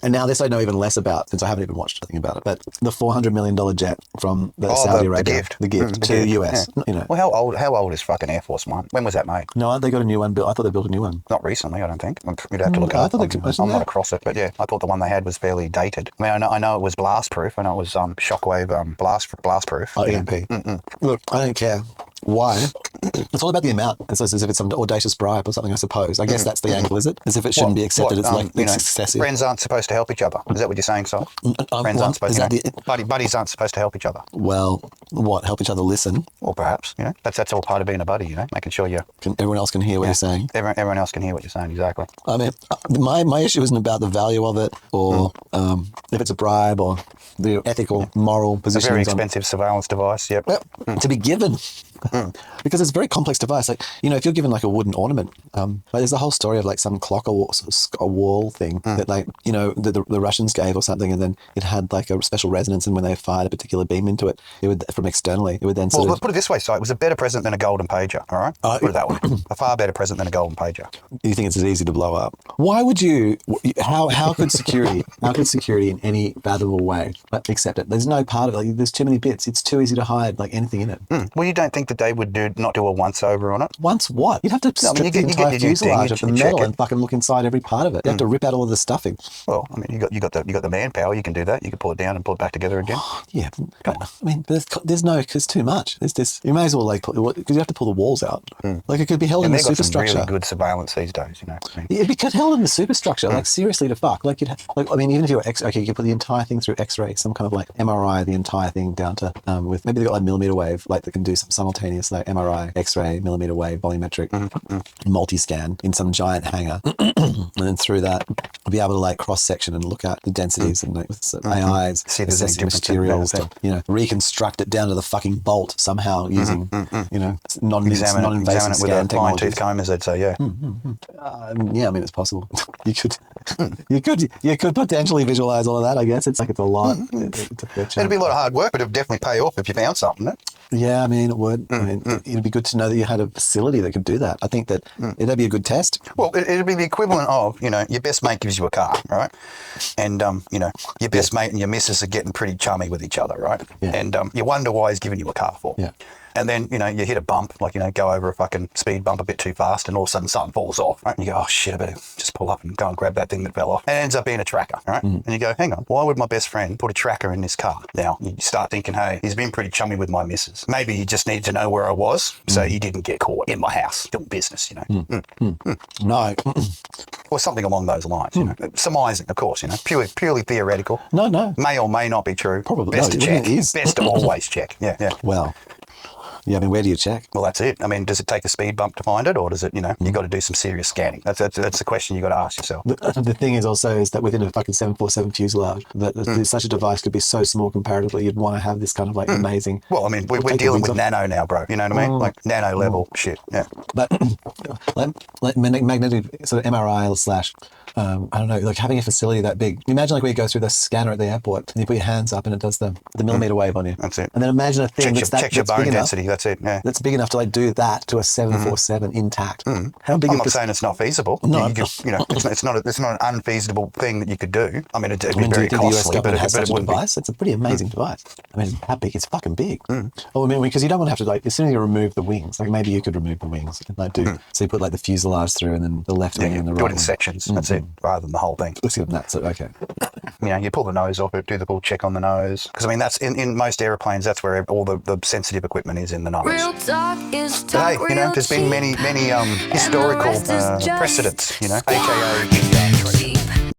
And now this I know even less about, since I haven't even watched anything about it. But the $400 million jet from Saudi Arabia, the gift to the US. Yeah. You know. Well, how old is fucking Air Force One? When was that made? No, they got a new one built. I thought they built a new one. Not recently, I don't think. You'd have to look up. I'm not across it, but yeah, I thought the one they had was fairly dated. I mean, I know it was blast proof. I know it was shockwave blast proof. Oh, EMP. Look, I don't care. Why? It's all about the amount. It's as if it's some audacious bribe or something, I suppose. I guess that's the angle, is it? As if it shouldn't be accepted. It's like it's excessive. Friends aren't supposed to help each other. Is that what you're saying, Sol? Friends aren't supposed to. Buddies aren't supposed to help each other. Well, what? Help each other listen? Or perhaps, that's all part of being a buddy, making sure everyone else can hear what you're saying. Everyone else can hear what you're saying, exactly. I mean, my issue isn't about the value of it or if it's a bribe or the ethical, moral position. A very expensive surveillance device, yep. To be given. Because it's a very complex device. Like, if you're given like a wooden ornament, like there's the whole story of like some clock or a wall thing that like, the Russians gave or something, and then it had like a special resonance, and when they fired a particular beam into it, it would, from externally, it would then sort of... put it this way, so it was a better present than a golden pager, all right? Put it that way. A far better present than a golden pager. You think it's as easy to blow up? Why would you... How could security in any fathomable way accept it? There's no part of it. Like, there's too many bits. It's too easy to hide like anything in it. Well, you don't think that they would not do a once-over on it? Once what? You'd have to strip the entire fuselage of the metal and fucking look inside every part of it. You have to rip out all of the stuffing. Well, I mean, you got the manpower. You can do that. You can pull it down and pull it back together again. Yeah, but, I mean, there's too much. There's this. You may as well because you have to pull the walls out. Like it could be held in the superstructure. Really good surveillance these days, It'd be held in the superstructure, like seriously to fuck. Like I mean, even if you were you could put the entire thing through X-ray, some kind of like MRI, the entire thing down to with maybe they've got like millimeter wave, like that can do some simultaneous like MRI, X-ray, millimeter wave, volumetric, multi-scan in some giant hangar, and then through that be able to like cross-section and look at the densities and like with AIs, see if there's any different materials to reconstruct it down to the fucking bolt somehow using non-invasive examine it scan with a fine tooth technologies. comb, as they'd say. Yeah. Yeah, I mean it's possible. you could potentially visualize all of that. I guess it's a lot. It'd be a lot of hard work, but it'd definitely pay off if you found something. Yeah, I mean it would. I mean it'd be good to know that you had a facility that could do that. I think that that'd be a good test. Well, it'd be the equivalent of your best mate gives you a car, right? And your best mate and your missus are getting pretty chummy with each other, right? Yeah. And you wonder why he's giving you a car for. Yeah. And then, you hit a bump, like, go over a fucking speed bump a bit too fast, and all of a sudden something falls off, right? And you go, oh shit, I better just pull up and go and grab that thing that fell off. And it ends up being a tracker, right? And you go, hang on, why would my best friend put a tracker in this car? Now, you start thinking, hey, he's been pretty chummy with my missus. Maybe he just needed to know where I was, so he didn't get caught in my house doing business, No. Or something along those lines, Surmising, of course, purely theoretical. No. May or may not be true. Probably. Best to check. It is. Best to always check. Yeah. Well, yeah, I mean, where do you check? Well, that's it. I mean, does it take a speed bump to find it, or does it, you got to do some serious scanning? That's the question you got to ask yourself. The thing is also is that within a fucking 747 fuselage, that such a device could be so small comparatively, you'd want to have this kind of like amazing... Well, I mean, we're dealing with nano now, bro. You know what I mean? Like nano level shit, yeah. But like magnetic sort of MRI slash... I don't know, like having a facility that big. Imagine like where you go through the scanner at the airport and you put your hands up and it does the millimeter wave on you. That's it. And then imagine a thing check your bone big density. Enough, that's it. Yeah. that's big enough to like do that to a 747 intact. How big? I'm not saying it's not feasible. No, it's not an unfeasible thing that you could do. I mean, it'd be very the costly. US government has such a wouldn't device. It's a pretty amazing device. I mean, how big? It's fucking big. Well, I mean, because you don't want to have to like as soon as you remove the wings, like maybe you could remove the wings. Like so you put like the fuselage through and then the left wing and the right. Do it in sections. That's it, rather than the whole thing. Let's give them that. So okay. You pull the nose off it, do the full check on the nose. Because I mean, that's in most airplanes. That's where all the sensitive equipment is in the nose. Real talk is But talk, hey, real there's been cheap. many historical rest is just precedents. AKA. cheap.